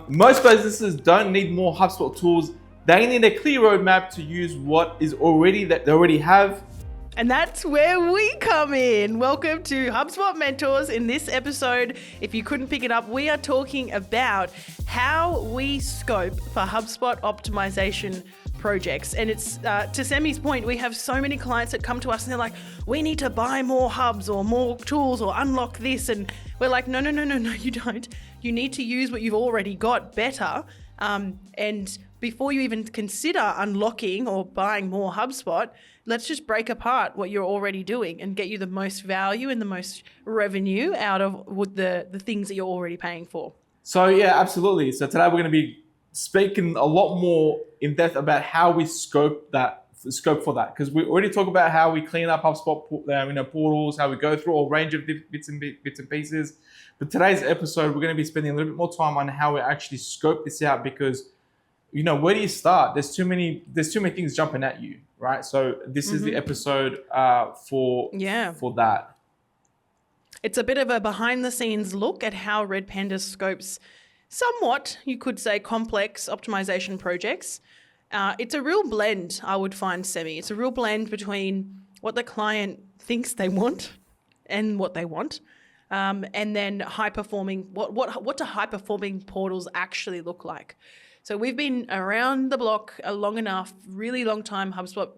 Most businesses don't need more HubSpot tools. They need a clear roadmap to use what is already that they already have. And that's where we come in. Welcome to HubSpot Mentors. In this episode, if you couldn't pick it up, we are talking about how we scope for HubSpot optimization projects. And it's to Semi's point, we have so many clients that come to us and they're like, we need to buy more hubs or more tools or unlock this. And we're like, no, you don't. You need to use what you've already got better. And before you even consider unlocking or buying more HubSpot, let's just break apart what you're already doing and get you the most value and the most revenue out of the things that you're already paying for. So yeah, absolutely. So today we're going to be speaking a lot more in depth about how we scope for that, because we already talked about how we clean up HubSpot portals, how we go through a range of bits and pieces. But today's episode, we're going to be spending a little bit more time on how we actually scope this out, because where do you start? There's too many things jumping at you, right? So this is the episode for that. It's a bit of a behind the scenes look at how RedPandas scopes somewhat, you could say, complex optimization projects. It's a real blend, I would find, Semi. It's a real blend between what the client thinks they want and what they want. And then high performing, what do high performing portals actually look like? So we've been around the block long enough, really long time HubSpot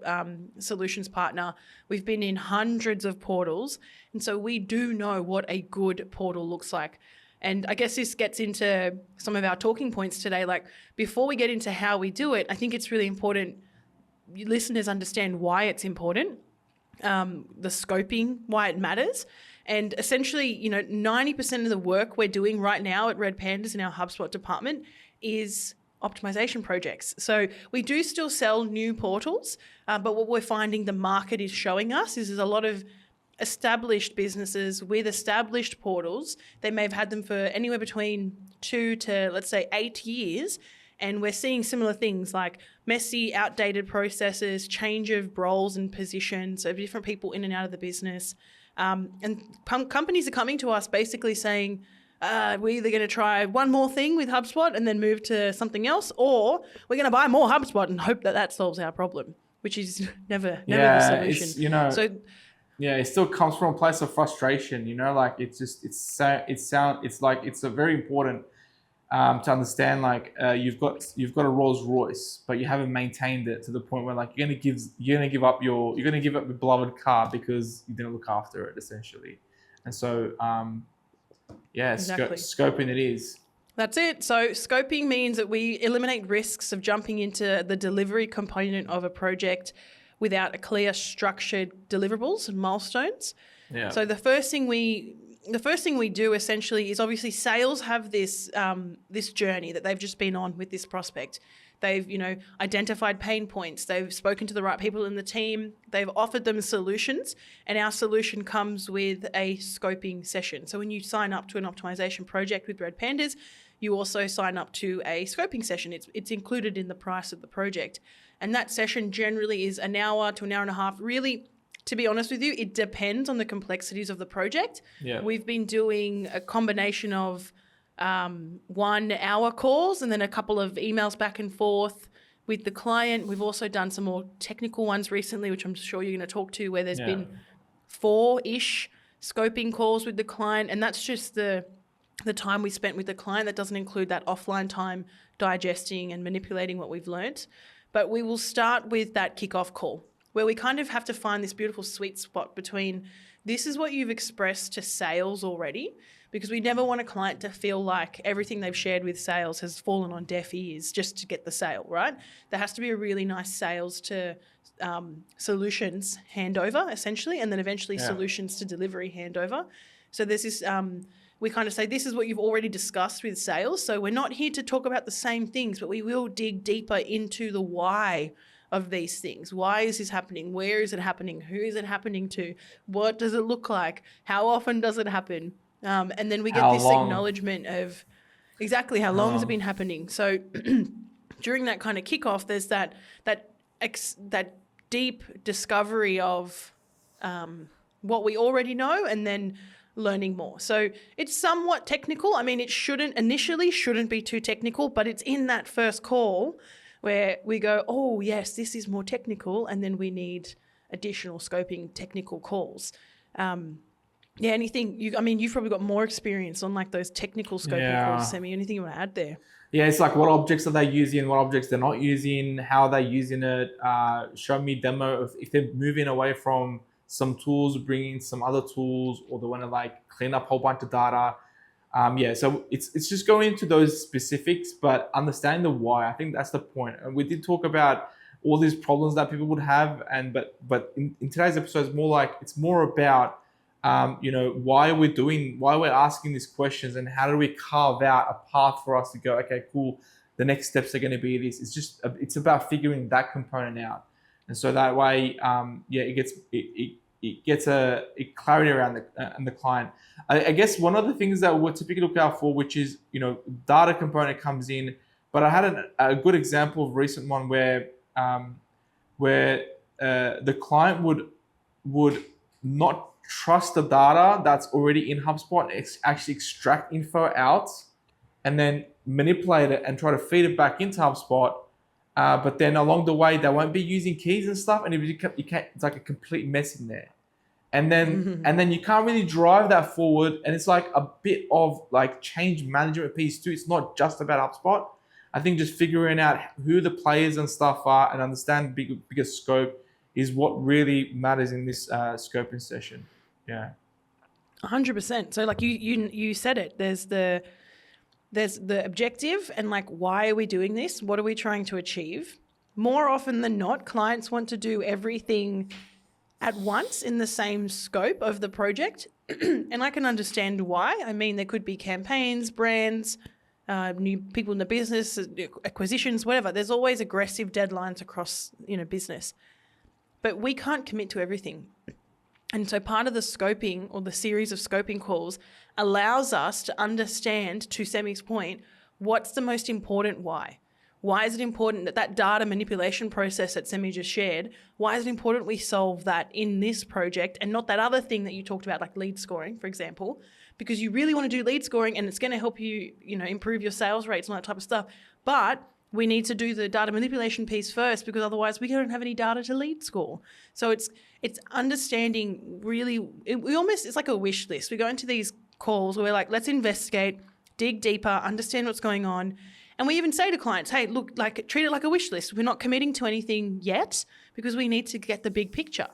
solutions partner. We've been in hundreds of portals. And so we do know what a good portal looks like. And I guess this gets into some of our talking points today. Like, before we get into how we do it, I think it's really important listeners understand why it's important, the scoping, why it matters. And essentially, 90% of the work we're doing right now at RedPandas in our HubSpot department is optimization projects. So we do still sell new portals, but what we're finding the market is showing us is there's a lot of established businesses with established portals. They may have had them for anywhere between 2 to, let's say, 8 years. And we're seeing similar things like messy, outdated processes, change of roles and positions of different people in and out of the business. And companies are coming to us basically saying, we're either going to try one more thing with HubSpot and then move to something else, or we're going to buy more HubSpot and hope that solves our problem, which is never the solution. It still comes from a place of frustration. It's very important to understand. You've got a Rolls Royce, but you haven't maintained it to the point where you're gonna give up your beloved car because you didn't look after it, essentially. And so Exactly. Scoping it is. That's it. So scoping means that we eliminate risks of jumping into the delivery component of a project without a clear, structured deliverables and milestones. Yeah. So the first thing we do essentially is, obviously, sales have this this journey that they've just been on with this prospect. They've identified pain points. They've spoken to the right people in the team. They've offered them solutions, and our solution comes with a scoping session. So when you sign up to an optimization project with RedPandas, you also sign up to a scoping session. It's included in the price of the project, and that session generally is an hour to an hour and a half. Really, to be honest with you, it depends on the complexities of the project. Yeah. We've been doing a combination of 1 hour calls and then a couple of emails back and forth with the client. We've also done some more technical ones recently, which I'm sure you're going to talk to, where there's been 4-ish scoping calls with the client. And that's just the time we spent with the client. That doesn't include that offline time digesting and manipulating what we've learnt. But we will start with that kickoff call, where we kind of have to find this beautiful sweet spot between, this is what you've expressed to sales already, because we never want a client to feel like everything they've shared with sales has fallen on deaf ears just to get the sale, right? There has to be a really nice sales to solutions handover, essentially, and then eventually solutions to delivery handover. So there's this, we kind of say, this is what you've already discussed with sales. So we're not here to talk about the same things, but we will dig deeper into the why of these things. Why is this happening? Where is it happening? Who is it happening to? What does it look like? How often does it happen? And then we get this acknowledgement of exactly how long has it been happening. So during that kind of kickoff, there's that deep discovery of what we already know, and then learning more. So it's somewhat technical. I mean, it initially shouldn't be too technical, but it's in that first call where we go, oh yes, this is more technical, and then we need additional scoping technical calls. Yeah, you've probably got more experience on like those technical scoping calls, Semi. Anything you want to add there? Yeah, it's like what objects are they using, what objects they're not using, how are they using it, show me demo of if they're moving away from some tools, bringing some other tools, or they want to like clean up a whole bunch of data. So it's just going into those specifics, but understanding the why. I think that's the point. And we did talk about all these problems that people would have, but in today's episode, it's more about why we're asking these questions, and how do we carve out a path for us to go, okay, cool, the next steps are going to be this. It's about figuring that component out, and so that way it gets a clarity around the client. I guess one of the things that we'll typically look out for, which is data component comes in, but I had a good example of a recent one where the client would not trust the data that's already in HubSpot, actually extract info out and then manipulate it and try to feed it back into HubSpot. But then along the way, they won't be using keys and stuff, and it's like a complete mess in there. And then you can't really drive that forward. And it's like a bit of like change management piece too. It's not just about HubSpot. I think just figuring out who the players and stuff are and understand bigger scope is what really matters in this scoping session. Yeah. 100%. So like you said it, there's the objective and like, why are we doing this? What are we trying to achieve? More often than not, clients want to do everything at once in the same scope of the project. And I can understand why. I mean, there could be campaigns, brands, new people in the business, acquisitions, whatever. There's always aggressive deadlines across, business. But we can't commit to everything. And so part of the scoping, or the series of scoping calls, allows us to understand, to Semi's point, what's the most important why. Why is it important that data manipulation process that Semi just shared, why is it important we solve that in this project and not that other thing that you talked about, like lead scoring, for example, because you really want to do lead scoring and it's going to help you, improve your sales rates and all that type of stuff. But we need to do the data manipulation piece first, because otherwise we don't have any data to lead score. So it's understanding really, it's like a wish list. We go into these calls where we're like, let's investigate, dig deeper, understand what's going on. And we even say to clients, hey, look, like treat it like a wish list. We're not committing to anything yet because we need to get the big picture.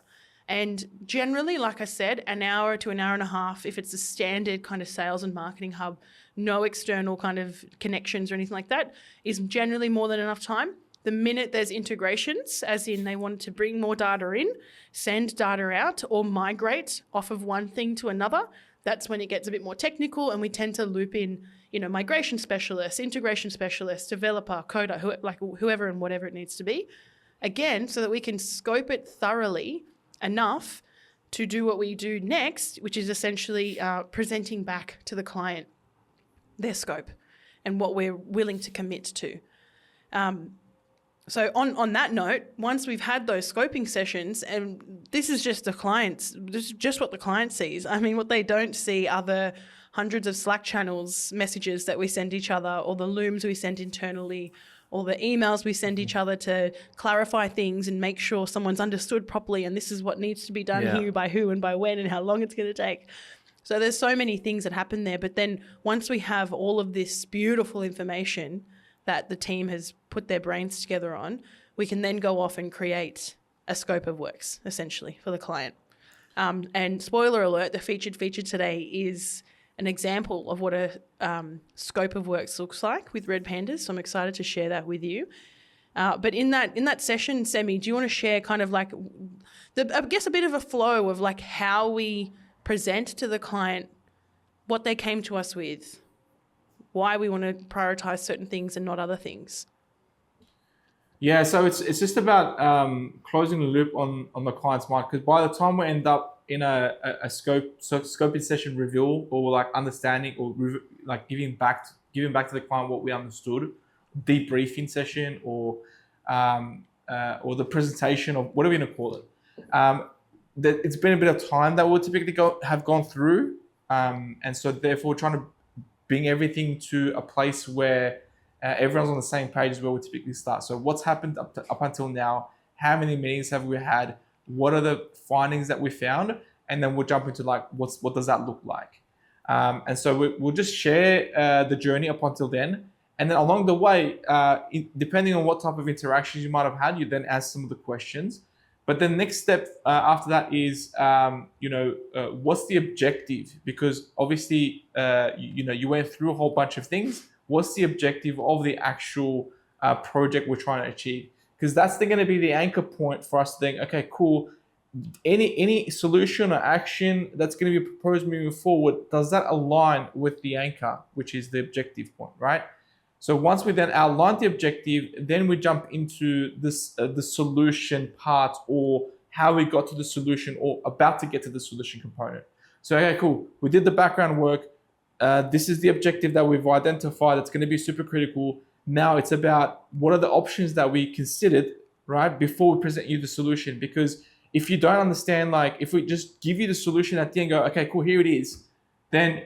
And generally, like I said, an hour to an hour and a half, if it's a standard kind of sales and marketing hub, no external kind of connections or anything like that, is generally more than enough time. The minute there's integrations, as in they want to bring more data in, send data out, or migrate off of one thing to another, that's when it gets a bit more technical, and we tend to loop in, migration specialists, integration specialists, developer, coder, whoever and whatever it needs to be. Again, so that we can scope it thoroughly enough to do what we do next, which is essentially presenting back to the client their scope and what we're willing to commit to. So on that note, once we've had those scoping sessions, and this is just just what the client sees. I mean, what they don't see are the hundreds of Slack channels, messages that we send each other, or the Looms we send internally, or the emails we send each other to clarify things and make sure someone's understood properly, and this is what needs to be done here by who and by when and how long it's going to take. So there's so many things that happen there. But then once we have all of this beautiful information that the team has put their brains together on, we can then go off and create a scope of works, essentially, for the client. And spoiler alert, the featured feature today is an example of what a scope of works looks like with RedPandas. So I'm excited to share that with you. But in that session, Semi, do you want to share kind of like, I guess, a bit of a flow of like how we present to the client what they came to us with, why we want to prioritize certain things and not other things? Yeah, so it's just about closing the loop on the client's mind, because by the time we end up in a scoping session review, or like understanding, or like giving back to the client what we understood, debriefing session, or the presentation, or whatever you want to call it, that it's been a bit of time that we'll typically have gone through. And so therefore trying to bring everything to a place where everyone's on the same page is where we typically start. So what's happened up until now? How many meetings have we had? What are the findings that we found? And then we'll jump into like, what does that look like? And so we'll just share the journey up until then. And then along the way, depending on what type of interactions you might have had, you then ask some of the questions. But the next step after that is, what's the objective? Because obviously, you went through a whole bunch of things. What's the objective of the actual project we're trying to achieve? Because that's going to be the anchor point for us to think, okay, cool. Any solution or action that's going to be proposed moving forward, does that align with the anchor, which is the objective point, right? So once we then outline the objective, then we jump into this the solution part, or how we got to the solution, or about to get to the solution component. So okay, cool. We did the background work. This is the objective that we've identified. That's going to be super critical. Now it's about what are the options that we considered, right, before we present you the solution. Because if you don't understand, like if we just give you the solution at the end, go, okay, cool, here it is, then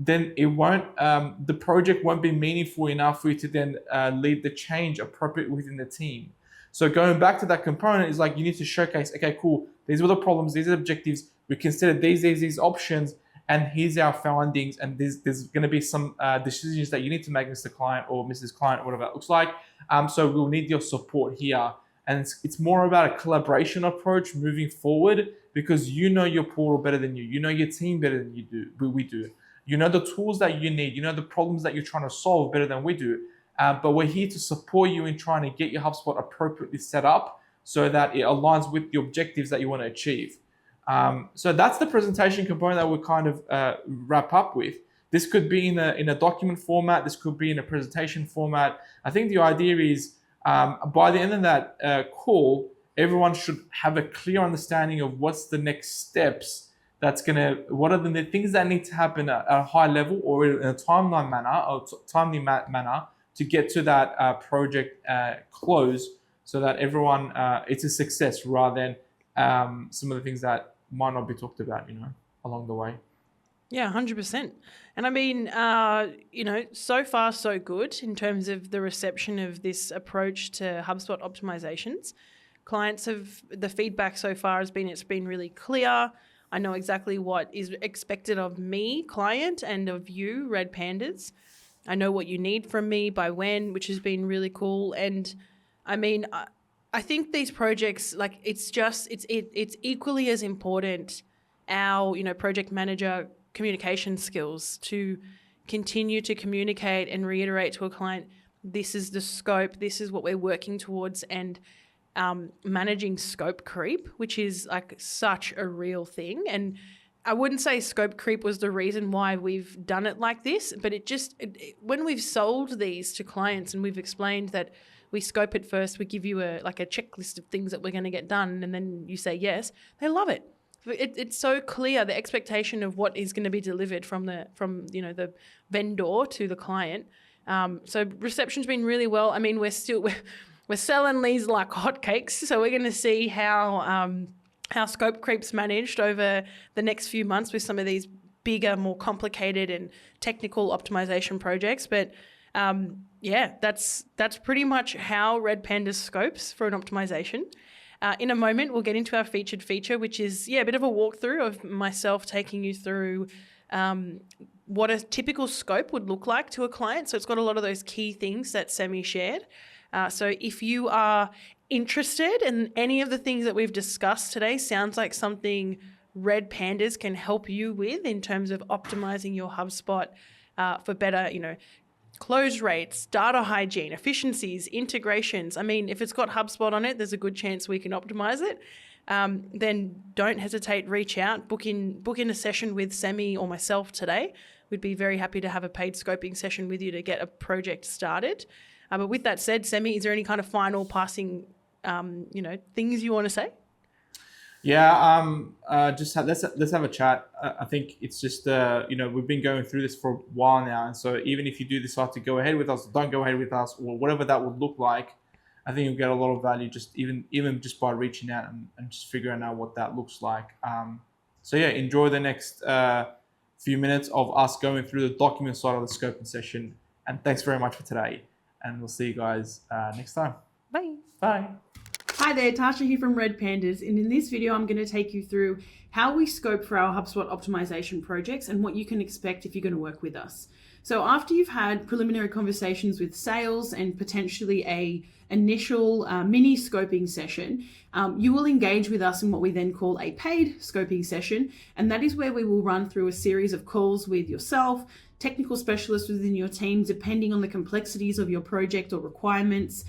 it won't, the project won't be meaningful enough for you to then lead the change appropriately within the team. So going back to that component is like, you need to showcase, okay, cool, these were the problems, these are the objectives, we considered these options, and here's our findings, and there's going to be some decisions that you need to make, Mr. Client or Mrs. Client, whatever that looks like. So we'll need your support here. And it's more about a collaboration approach moving forward, because you know your portal better than you know your team better than we do. You know the tools that you need, you know the problems that you're trying to solve better than we do. But we're here to support you in trying to get your HubSpot appropriately set up so that it aligns with the objectives that you want to achieve. So that's the presentation component that we'll kind of wrap up with. This could be in a document format. This could be in a presentation format. I think the idea is by the end of that call, everyone should have a clear understanding of what's the next steps. What are the things that need to happen at a high level or in a timely manner to get to that project close, so that everyone, it's a success rather than some of the things that might not be talked about, along the way. Yeah, 100%. And I mean, so far so good in terms of the reception of this approach to HubSpot optimizations. The feedback so far has been, it's been really clear. I know exactly what is expected of me, client, and of you, RedPandas. I know what you need from me by when, which has been really cool. And I mean, I think these projects, like, it's equally as important, our, project manager communication skills, to continue to communicate and reiterate to a client, this is the scope, this is what we're working towards, and managing scope creep, which is like such a real thing. And I wouldn't say scope creep was the reason why we've done it like this, but when we've sold these to clients and we've explained that we scope it first, we give you a checklist of things that we're going to get done, and then you say yes, they love it. It's so clear, the expectation of what is going to be delivered from the vendor to the client. So reception's been really well. I mean, we're selling these like hotcakes, so we're going to see how scope creep's managed over the next few months with some of these bigger, more complicated and technical optimization projects. But that's pretty much how RedPandas scopes for an optimization. In a moment, we'll get into our featured feature, which is a bit of a walkthrough of myself taking you through what a typical scope would look like to a client. So it's got a lot of those key things that Semi shared. So if you are interested in any of the things that we've discussed today, sounds like something RedPandas can help you with in terms of optimizing your HubSpot for better, close rates, data hygiene, efficiencies, integrations. I mean, if it's got HubSpot on it, there's a good chance we can optimize it. Then don't hesitate, reach out, book in a session with Semi or myself today. We'd be very happy to have a paid scoping session with you to get a project started. But with that said, Semi, is there any kind of final passing, things you want to say? Yeah, let's have a chat. I think it's just we've been going through this for a while now, and so even if you do decide to go ahead with us, don't go ahead with us, or whatever that would look like, I think you'll get a lot of value just even just by reaching out and just figuring out what that looks like. So yeah, enjoy the next few minutes of us going through the document side of the scoping session. And thanks very much for today. And we'll see you guys next time. Bye. Bye. Hi there, Tasha here from RedPandas, and in this video I'm going to take you through how we scope for our HubSpot optimization projects and what you can expect if you're going to work with us. So after you've had preliminary conversations with sales and potentially a initial mini scoping session, you will engage with us in what we then call a paid scoping session, and that is where we will run through a series of calls with yourself, technical specialists within your team, depending on the complexities of your project or requirements.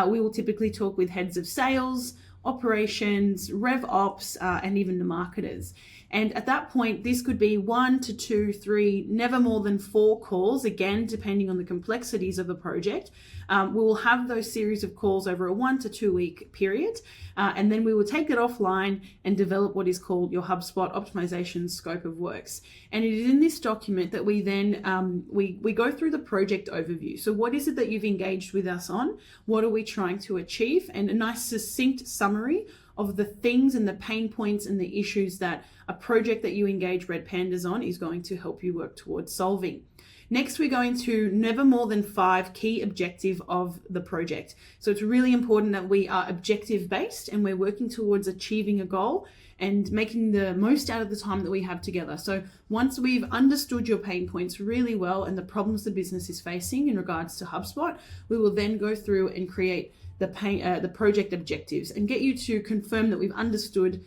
We will typically talk with heads of sales, operations, rev ops, and even the marketers. And at that point, this could be 1 to 2, 3, never more than 4 calls, again, depending on the complexities of the project. We will have those series of calls over a 1 to 2 week period, and then we will take it offline and develop what is called your HubSpot optimization scope of works. And it is in this document that we then we go through the project overview. So what is it that you've engaged with us on? What are we trying to achieve? And a nice succinct summary of the things and the pain points and the issues that a project that you engage RedPandas on is going to help you work towards solving. Next, we're going to never more than 5 key objectives of the project. So it's really important that we are objective based and we're working towards achieving a goal and making the most out of the time that we have together. So once we've understood your pain points really well and the problems the business is facing in regards to HubSpot, we will then go through and create the project objectives and get you to confirm that we've understood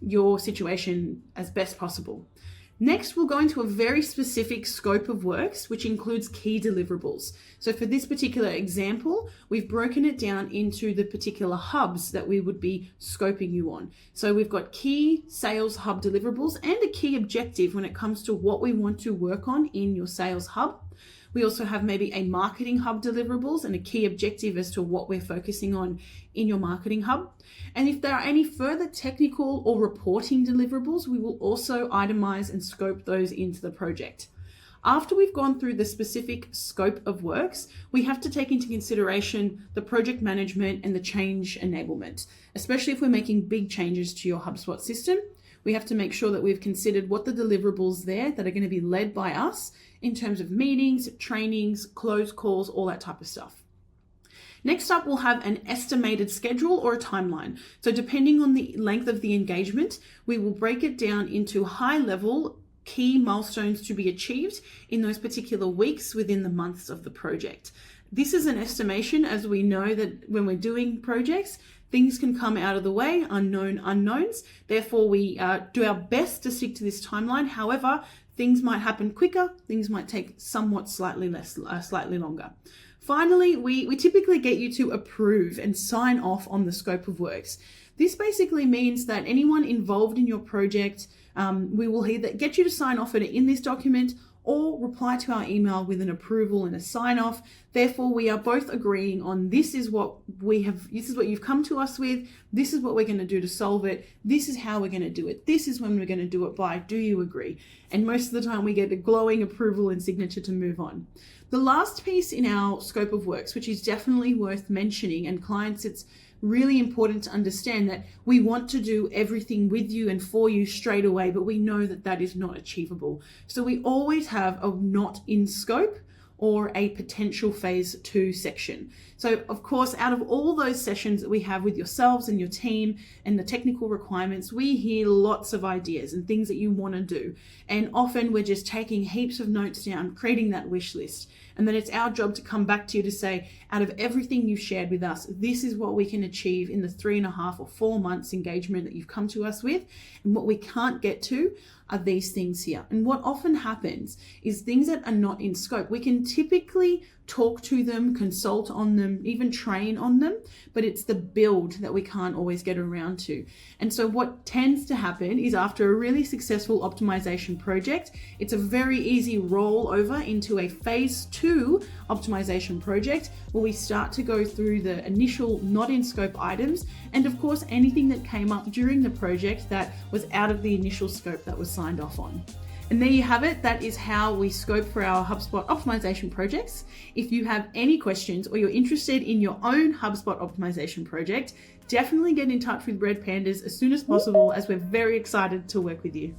your situation as best possible. Next, we'll go into a very specific scope of works, which includes key deliverables. So for this particular example, we've broken it down into the particular hubs that we would be scoping you on. So we've got key sales hub deliverables and a key objective when it comes to what we want to work on in your sales hub. We also have maybe a marketing hub deliverables and a key objective as to what we're focusing on in your marketing hub. And if there are any further technical or reporting deliverables, we will also itemize and scope those into the project. After we've gone through the specific scope of works, we have to take into consideration the project management and the change enablement, especially if we're making big changes to your HubSpot system. We have to make sure that we've considered what the deliverables there that are going to be led by us in terms of meetings, trainings, closed calls, all that type of stuff. Next up, we'll have an estimated schedule or a timeline. So depending on the length of the engagement, we will break it down into high-level key milestones to be achieved in those particular weeks within the months of the project. This is an estimation, as we know that when we're doing projects, things can come out of the way, unknown unknowns. Therefore, we do our best to stick to this timeline. However, things might happen quicker, things might take slightly longer. Finally, we typically get you to approve and sign off on the scope of works. This basically means that anyone involved in your project, we will either get you to sign off on it in this document or reply to our email with an approval and a sign off. Therefore, we are both agreeing on this is what you've come to us with, this is what we're going to do to solve it, this is how we're going to do it, this is when we're going to do it by, do you agree? And most of the time we get a glowing approval and signature to move on. The last piece in our scope of works, which is definitely worth mentioning, and clients, it's really important to understand that we want to do everything with you and for you straight away, but we know that that is not achievable. So we always have a not in scope or a potential phase 2 section. So of course, out of all those sessions that we have with yourselves and your team and the technical requirements, we hear lots of ideas and things that you want to do. And often we're just taking heaps of notes down, creating that wish list. And then it's our job to come back to you to say, out of everything you've shared with us, this is what we can achieve in the 3.5 or 4 months engagement that you've come to us with. And what we can't get to are these things here. And what often happens is things that are not in scope. We can typically talk to them, consult on them, even train on them, but it's the build that we can't always get around to. And so what tends to happen is after a really successful optimization project, it's a very easy rollover into a phase 2 optimization project where we start to go through the initial not in scope items and of course anything that came up during the project that was out of the initial scope that was signed off on. And there you have it. That is how we scope for our HubSpot optimization projects. If you have any questions or you're interested in your own HubSpot optimization project, definitely get in touch with RedPandas as soon as possible, as we're very excited to work with you.